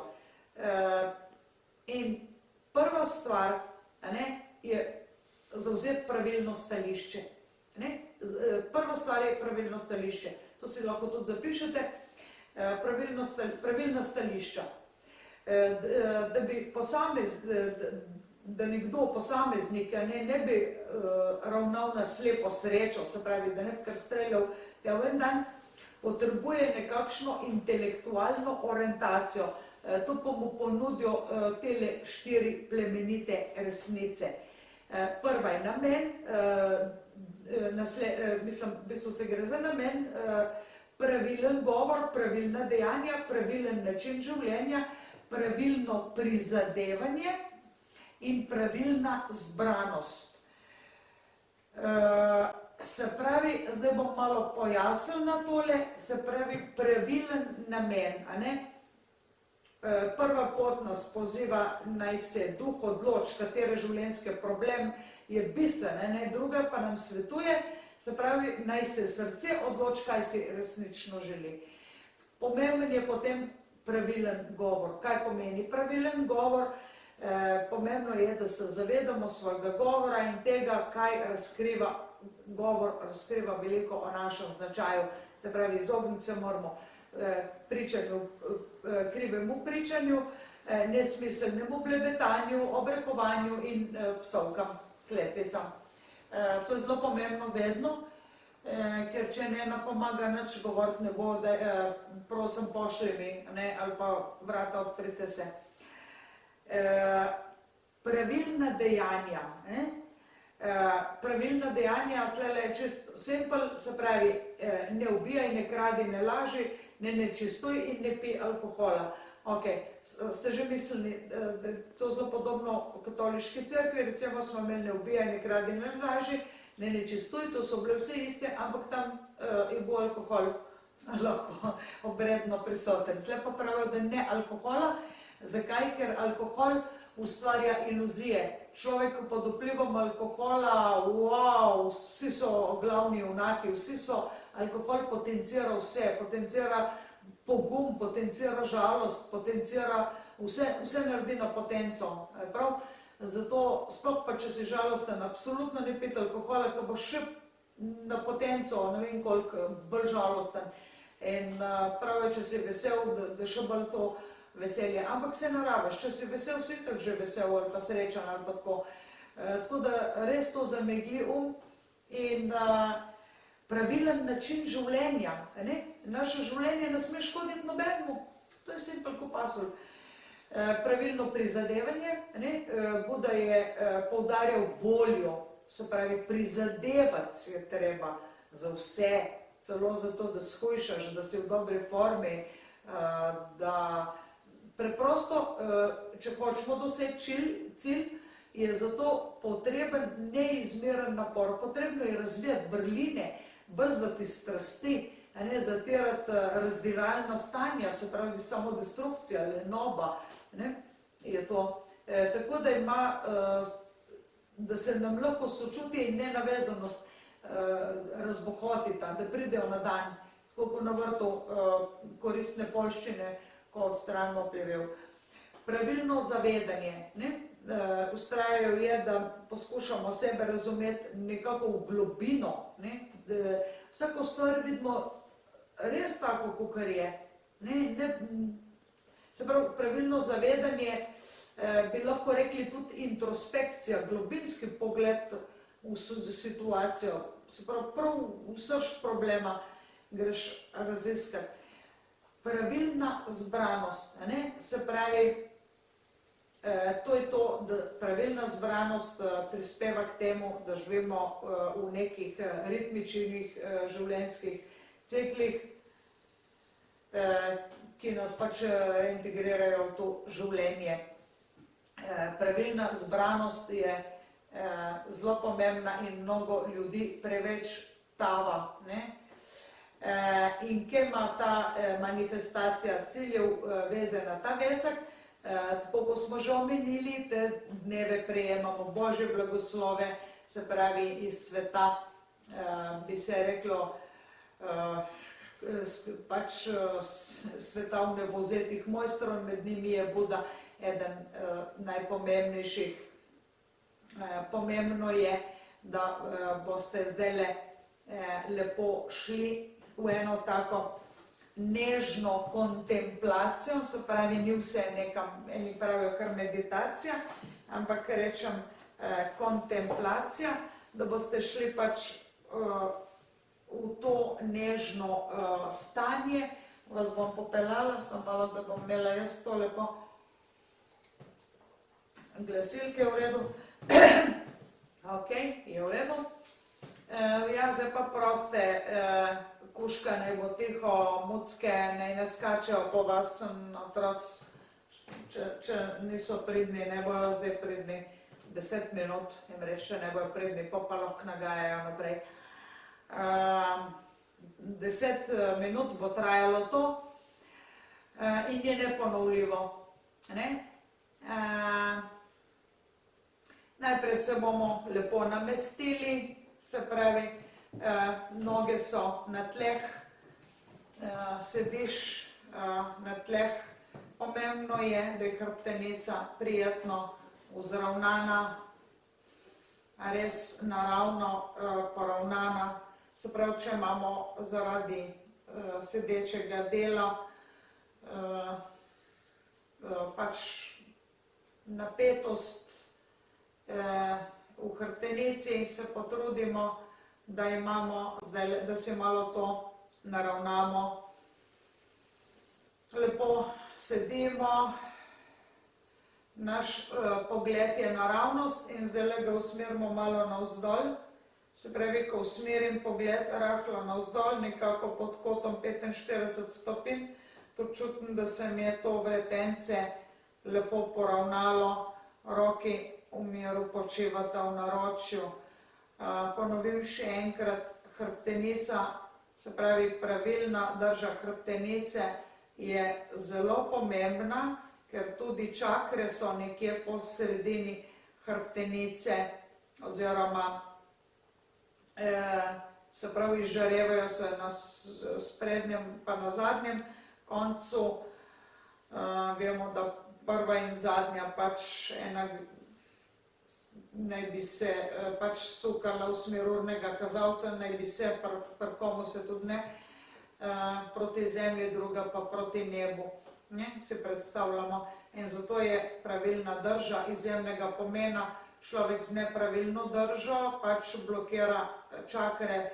In prva stvar je zavzeti pravilno stališče. Prva stvar je pravilno stališče. To si lahko tudi zapišete. Pravilna stališča. Da nekdo posameznik ne bi ravnal na slepo srečo, se pravi, da ne bi kar streljal en dan, potrebuje nekakšno intelektualno orientacijo. To pa mu ponudijo tele 4 plemenite resnice. Prva je namen, v bistvu se gre za namen, pravilen govor, pravilna dejanja, pravilen način življenja, pravilno prizadevanje in pravilna zbranost. Se pravi, zdaj bom malo pojasnil na tole, se pravi pravilen namen. Prva pot nas poziva, naj se duh odloči, katere življenjske problem je bistven, druga pa nam svetuje, se pravi, naj se srce odloči, kaj si resnično želi. Pomemben je potem pravilen govor. Kaj pomeni pravilen govor? Pomembno je, da se zavedamo svojega govora in tega, kaj govor razkriva veliko o našem značaju. Se pravi, izogniti se moramo pričanju, krivemu pričanju, nesmiselnemu blebetanju, obrekovanju in psovkam, kletvicam. To je zelo pomembno vedno, ker če ne pomaga nič govoriti, ne bo, da prosim pošli mi, ali pa vrata odprite se. Pravilna dejanja. Pravilna dejanja, tlele je čisto simpel, se pravi, ne ubijaj, ne kradi, ne laži, ne nečistuj in ne pij alkohola. Ok, ste že mislili, da je to zelo podobno v katoliški cerkvi, recimo smo imeli ne ubijaj, ne kradi, ne laži, ne nečistuj, to so bile vse iste, ampak tam je bil alkohol lahko obredno prisoten. Tle pa pravijo, da ne alkohola. Zakaj? Ker alkohol ustvarja iluzije. Človek pod vplivom alkohola, wow, vsi so glavni junaki, alkohol potencira vse, potencira pogum, potencira žalost, potencira vse naredi na potenco. Prav? Zato, sploh pa če si žalosten, absolutno ne piti alkohola, ker bo še na potenco, ne vem koliko, bolj žalosten. In prav je, če si vesel, da še bolj to veselje. Ampak se narabiš, če si vesel, si tako že vesel ali pa srečen ali pa tako. Tako da res to zamegli in pravilen način življenja. Naše življenje ne sme škoditi nobenemu. To je simpel kot pasulj. Pravilno prizadevanje. Buda je poudarjal voljo, se pravi prizadevati je treba za vse, celo zato, da shujšaš, da si v dobri formi, da preprosto, če hočemo doseči cilj, je zato potreben neizmeren napor. Potrebno je razvijati vrline, brzdati strasti, zatirati razdiralna stanja, se pravi samodestrukcija, lenoba, je to. Tako da ima, da se nam lahko sočutje in nenavezanost razbohotita, da pridejo na dan, tako kot na vrtu koristne poljščine, ko odstranimo plevel. Pravilno zavedanje. Vztrajajo je, da poskušamo sebe razumeti nekako v globino. Vsako stvar vidimo res tako, kakor je. Se pravi, pravilno zavedanje bi lahko rekli tudi introspekcija, globinski pogled v situacijo. Se pravi, prav v srž problema greš raziskati. Pravilna zbranost, se pravi, to je to, da pravilna zbranost prispeva k temu, da živimo v nekih ritmičnih življenjskih ciklih, ki nas pač reintegrirajo v to življenje. Pravilna zbranost je zelo pomembna in mnogo ljudi preveč tava. In kje ima ta manifestacija ciljev veze na ta vesek, tako kot smo že omenili, te dneve prejemamo Božje blagoslove, se pravi iz sveta, bi se reklo, pač sveta v nebovzetih mojstrov, med njimi je Buda eden najpomembnejših. Pomembno je, da boste zdajle lepo šli v eno tako nežno kontemplacijo, se pravi, ni vse nekam, eni pravijo kar meditacija, ampak rečem kontemplacija, da boste šli pač v to nežno stanje. Vas bom popeljala, samo malo, da bom imela jaz to lepo glasilke v redu. Ok, je v redu. Ja, zdaj pa proste, kuška naj bo tiho, mucke naj ne skačejo po vas, otroci, če niso pridni, ne bojo zdaj pridni 10 minut, jim reče, ne bojo pridni, pa lahko nagajajo naprej. 10 minut bo trajalo to in je neponovljivo. Najprej se bomo lepo namestili, se pravi, noge so na tleh, sediš na tleh. Pomembno je, da je hrbtenica prijetno vzravnana, res naravno poravnana. Se pravi, če imamo zaradi sedečega dela, pač napetost v hrbtenici, se potrudimo, da imamo, da si malo to naravnamo. Lepo sedimo, naš pogled je naravnost in zdaj ga usmerimo malo navzdolj. Se pravi, ko usmerim pogled rahlo navzdolj, nekako pod kotom 45 stopinj, to čutim, da se mi je to vretence lepo poravnalo, roki v miru počivata v naročju. Ponovim še enkrat, hrbtenica, se pravi pravilna drža hrbtenice je zelo pomembna, ker tudi čakre so nekje po sredini hrbtenice oziroma se pravi izžarevajo se na sprednjem pa na zadnjem koncu. Vemo, da prva in zadnja pač ena naj bi se pač sukala v smer urnega kazalca, naj bi se, pri komu se tudi ne, proti zemlji, druga pa proti nebu. Si predstavljamo. In zato je pravilna drža izjemnega pomena. Človek z nepravilno držo pač blokira čakre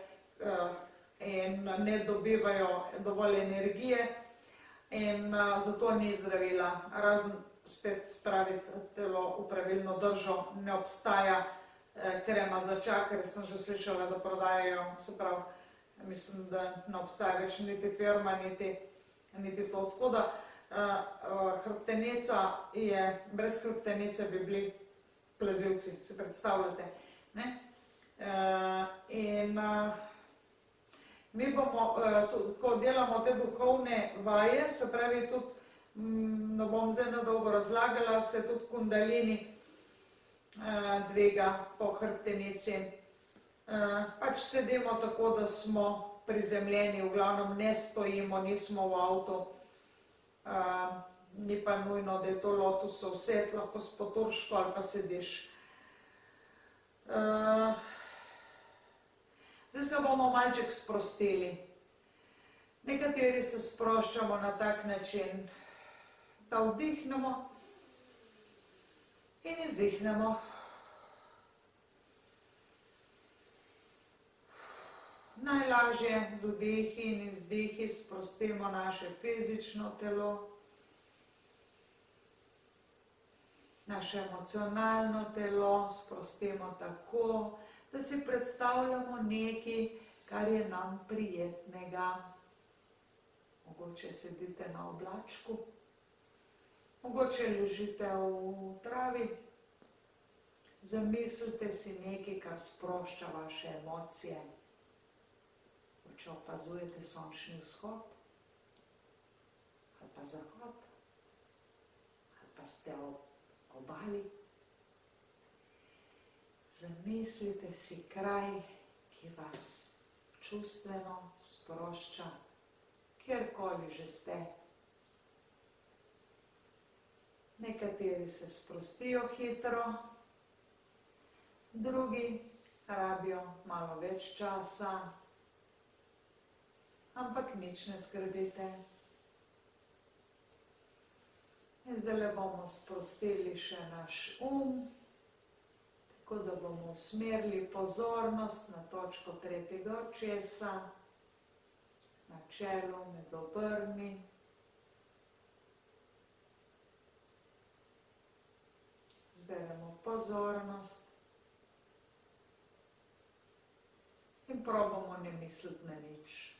in ne dobivajo dovolj energije in zato ni zdravila. Razen spet spraviti telo v pravilno držo, ne obstaja krema za čakre, sem že slišala, da prodajajo, se pravi, mislim, da ne obstaja več niti firma, niti to. Tako da hrbtenica je, brez hrbtenice bi bili plezilci, si predstavljate. In mi bomo, ko delamo te duhovne vaje, se pravi tudi, ne bom zdaj nadolgo razlagala, se tudi kundalini dviga po hrbtenici. Pač sedimo tako, da smo prizemljeni, v glavnem ne stojimo, nismo v avtu. Ni pa nujno, da je to lotusov set, lahko s poturško ali pa sediš. Zdaj se bomo malček sprostili. Nekateri se sproščamo na tak način, da vdihnemo in izdihnemo. Najlažje z vdihi in izdihi sprostimo naše fizično telo, naše emocionalno telo sprostimo tako, da si predstavljamo nekaj, kar je nam prijetnega. Mogoče sedite na oblačku, mogoče ležite v travi, zamislite si nekaj, kar sprošča vaše emocije. Če opazujete sončni vzhod, ali pa zahod, ali pa ste ob obali, zamislite si kraj, ki vas čustveno sprošča, kjerkoli že ste. Nekateri se sprostijo hitro, drugi rabijo malo več časa, ampak nič ne skrbite. In zdaj bomo sprostili še naš tako da bomo usmerili pozornost na točko tretjega očesa, na čelu med obrvmi. Zberemo pozornost in probamo ne misliti na nič.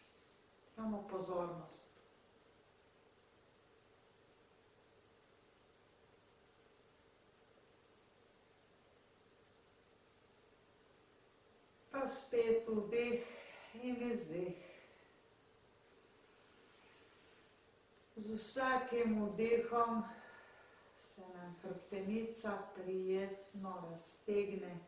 Samo pozornost. Pa spet vdih in izdih. Z vsakim vdihom se nam hrbtenica prijetno raztegne.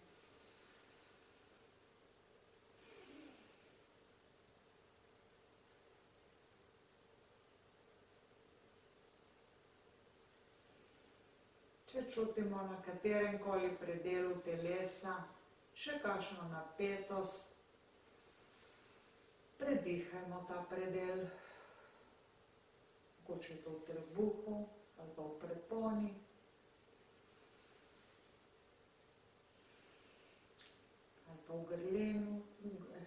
Če čutimo na kateremkoli predelu telesa še kakšno napetost, Predihajmo ta predel, mogoče je to v trebuhu ali pa v preponi. Ali pa v grlenu,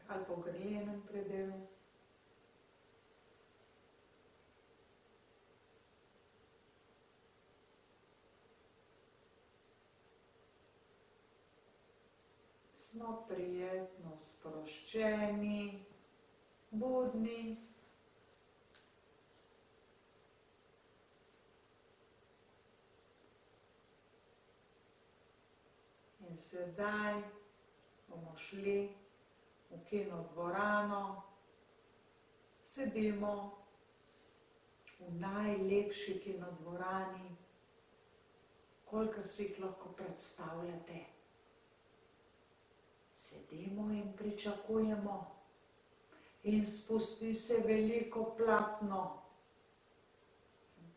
ali pa v grlenem predelu. Smo prijetno sproščeni, budni. In sedaj bomo šli v kinodvorano, sedimo v najlepši kinodvorani, kolikor si jih lahko predstavljate. Sedimo in pričakujemo in spusti se veliko platno.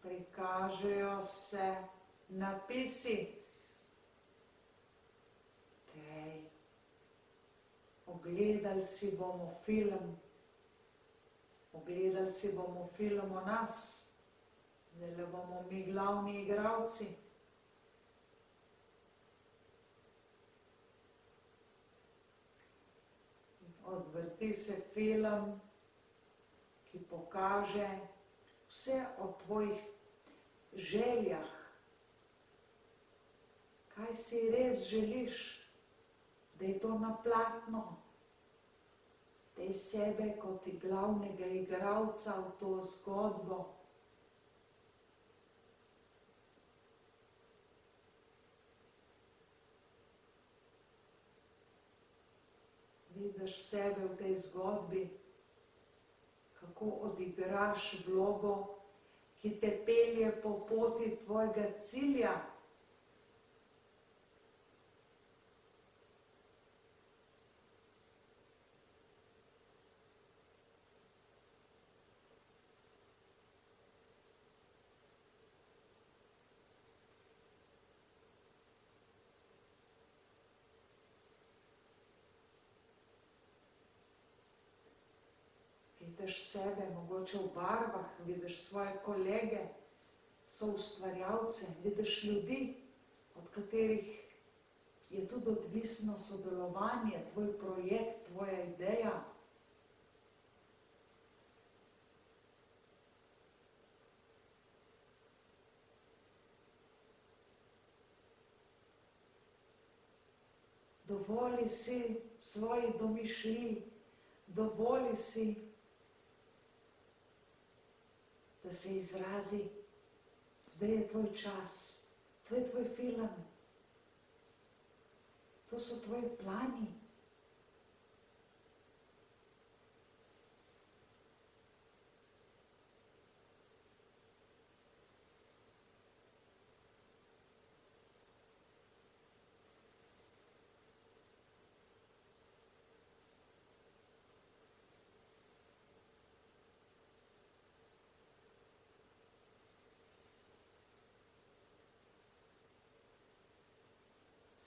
Prikažejo se napisi. Ogledali si bomo film. Ogledali si bomo film o nas. Zdaj bomo mi glavni igralci. Odvrti se film, ki pokaže vse o tvojih željah. Kaj si res želiš, da je to na platno. Daj sebe kot glavnega igralca v to zgodbo. Vidiš sebe v tej zgodbi, kako odigraš vlogo, ki te pelje po poti tvojega cilja. Vidiš sebe, mogoče v barvah, vidiš svoje kolege, soustvarjalce, vidiš ljudi, od katerih je tudi odvisno sodelovanje, tvoj projekt, tvoja ideja. Dovoli si svoji domišljiji, dovoli si, da se izrazi, zdaj je tvoj čas, to je tvoj film, to so tvoji plani.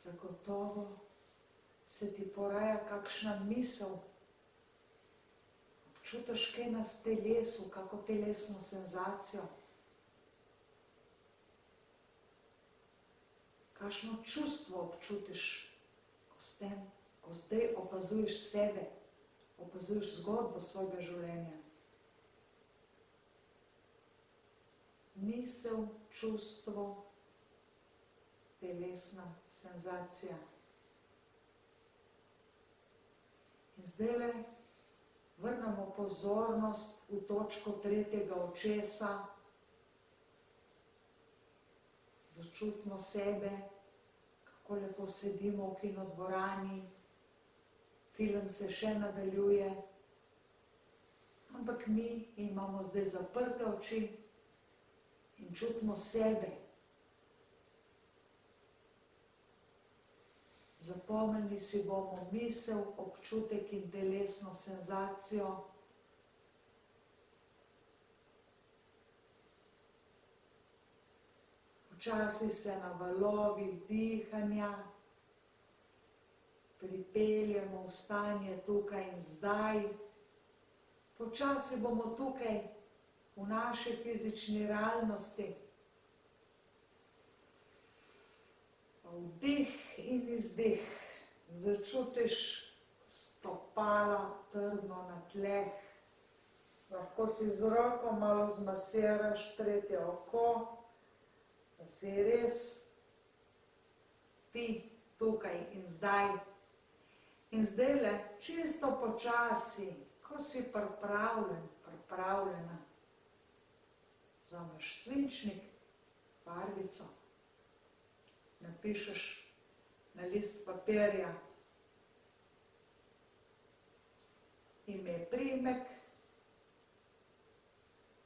Zagotovo se ti poraja kakšna misel, občutiš kaj na telesu, kako telesno senzacijo, kakšno čustvo občutiš, ko zdaj opazuješ sebe, opazuješ zgodbo svojega življenja. Misel, čustvo, telesna senzacija. In zdajle vrnemo pozornost v točko tretjega očesa. Začutimo sebe, kako lepo sedimo v kinodvorani. Film se še nadaljuje, ampak mi imamo zdaj zaprte oči in čutimo sebe. Zapomnili si bomo misel, občutek in telesno senzacijo. Počasi se na valovih dihanja pripeljemo v stanje tukaj in zdaj, Počasi bomo tukaj, v naši fizični realnosti. Vdih in izdih. Začutiš stopala trdno na tleh. Lahko si z roko malo zmasiraš tretje oko, da si res ti tukaj in zdaj. In zdajle čisto počasi, ko si pripravljen, pripravljena, vzameš svinčnik, barvico, napišeš na list papirja ime, priimek,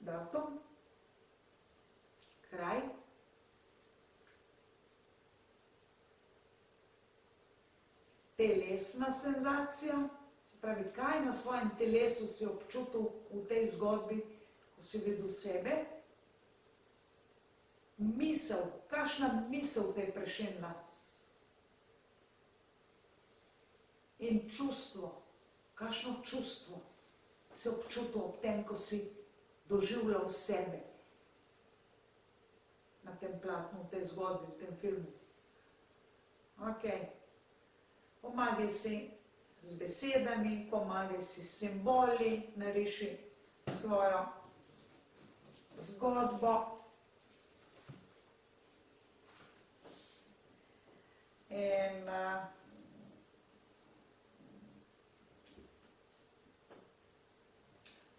datum, kraj, telesna senzacija, se pravi, kaj na svojem telesu si občutil v tej zgodbi, ko si videl sebe, misel, kakšna misel te je prešinila in čustvo, kakšno čustvo si občutil ob tem, ko si doživljal sebe na tem platnu, v tej zgodbi, v tem filmu. Ok, pomagaj si z besedami, pomagaj si s simboli, nariši svojo zgodbo. In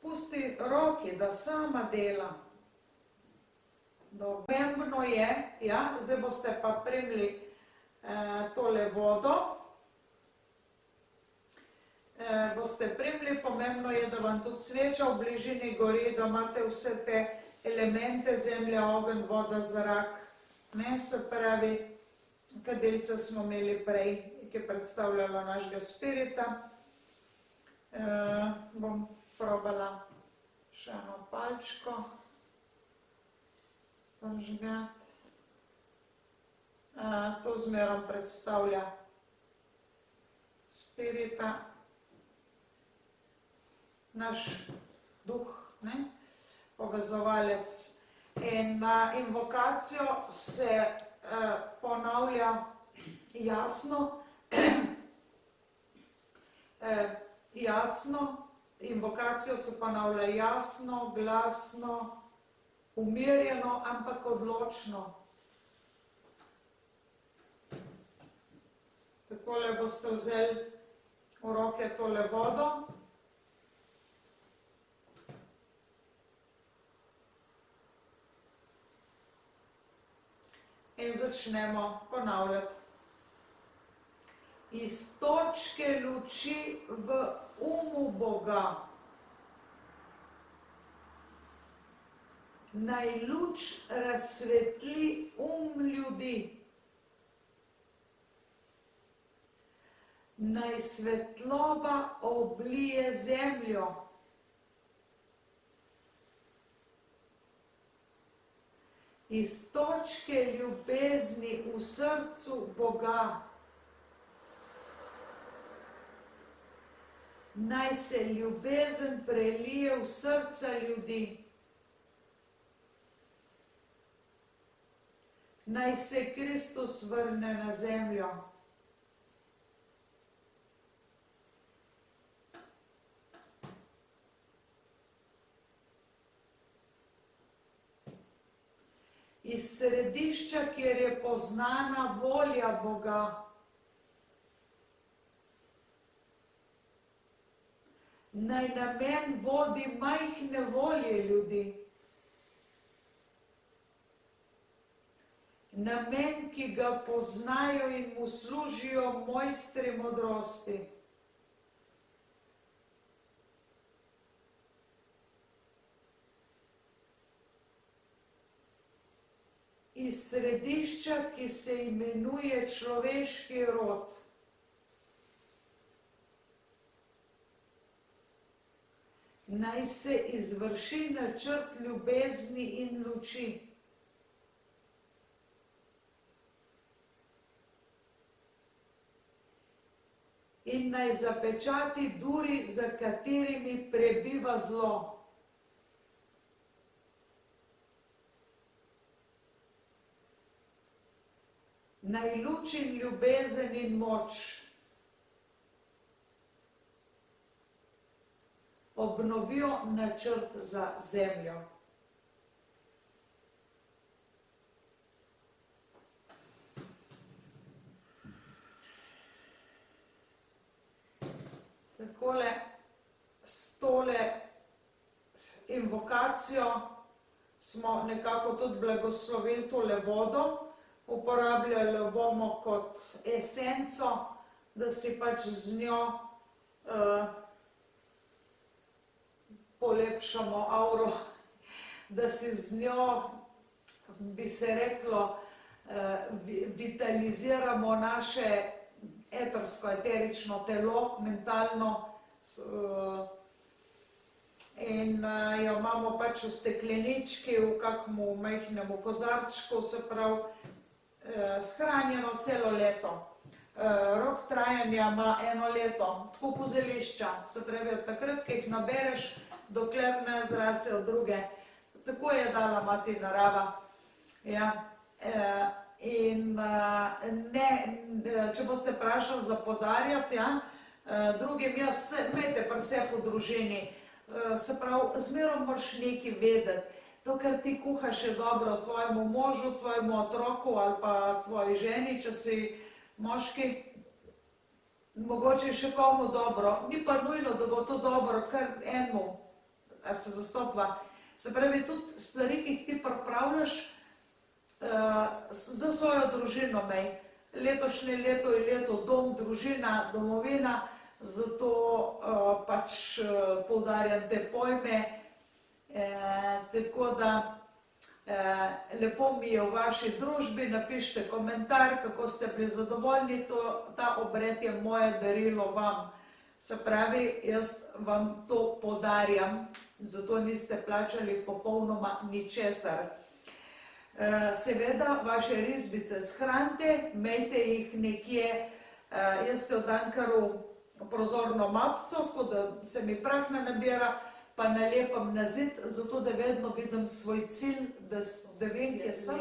pusti roki, da sama dela. Pomembno je, ja, zdaj boste pa primili tole vodo. Boste primili, pomembno je, da vam tudi sveča v bližini gori, da imate vse te elemente, zemlja, ogenj, voda, zrak. Ne, se pravi, kadilce smo imeli prej, ki je predstavljala našega spirita. Bom probala še eno palčko prižgati. To zmerom predstavlja spirita, naš duh, ne? Povezovalec. In na invokacijo se ponavlja jasno, invokacijo se ponavlja jasno, glasno, umirjeno, ampak odločno. Takole boste vzeli v roke tole vodo. In začnemo ponavljati. Iz točke luči v umu Boga naj luč razsvetli ljudi. Naj svetloba oblije zemljo. Iz točke ljubezni v srcu Boga naj se ljubezen prelije v srca ljudi. Naj se Kristus vrne na zemljo. Iz središča, kjer je poznana volja Boga, naj namen vodi majhne volje ljudi. Namen, ki ga poznajo in mu služijo mojstri modrosti. Iz središča, ki se imenuje človeški rod. Naj se izvrši načrt ljubezni in luči. in naj zapečati duri, za katerimi prebiva zlo. Naj luč in ljubezen in moč obnovijo načrt za zemljo. Takole, s tole invokacijo smo nekako tudi blagoslovili tole vodo. Uporabljali bomo kot esenco, da si pač z njo polepšamo auro, da si z njo, bi se reklo, vitaliziramo naše etersko-eterično telo, mentalno, in jo imamo pač v steklenički, v kakmu majhnemu kozarčku, se pravi, shranjeno celo leto. Rok trajanja ima 1 leto, tako po zelišča, se pravi, od takrat, ko jih nabereš, dokler ne zrasejo druge. Tako je dala mati narava. Ja. In če boste vprašali za podarjati, drugim, imejte pri sebi v družini, se pravi, zmerom moraš nekaj vedeti. To, kar ti kuhaš, je dobro tvojemu možu, tvojemu otroku ali pa tvoji ženi, če si moški, mogoče še komu dobro. Ni pa nujno, da bo to dobro kar enemu, a se zastopva. Se pravi, tudi stvari, ki jih ti pripravljaš, za svojo družino imej. Letošnje leto je leto dom, družina, domovina, zato pač poudarjam te pojme. Tako da lepo mi je v vaši družbi, napišite komentar, kako ste bili zadovoljni, ta obred je moje darilo vam. Se pravi, jaz vam to podarjam, zato niste plačali popolnoma ničesar. Seveda, vaše risbice shranite, imejte jih nekje, jaz te v Dankaru prozorno mapco, tako da se mi prah ne nabira, pa nalepam na zid, zato da vedno vidim svoj cilj, da vem, kje sem.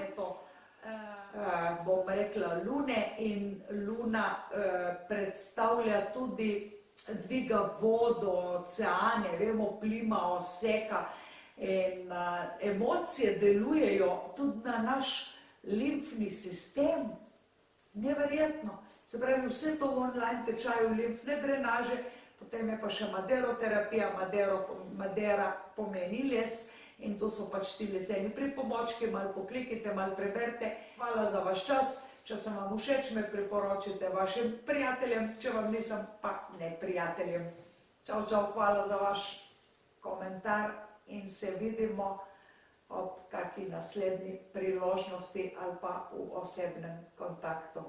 Bom rekla lune, in luna predstavlja tudi dviga vodo, oceane, vemo, plima, oseka, in emocije delujejo tudi na naš limfni sistem. Neverjetno. Se pravi, vse to v online tečaju limfne drenaže, potem je pa še maderoterapija, madera pomeni les, in to so pač ti leseni pripomočki, malo poklikite, malo preberite. Hvala za vaš čas, če sem vam všeč, me priporočite vašim prijateljem, če vam nisem, pa ne prijateljem. Čau, čau, hvala za vaš komentar in se vidimo ob kaki naslednji priložnosti ali pa v osebnem kontaktu.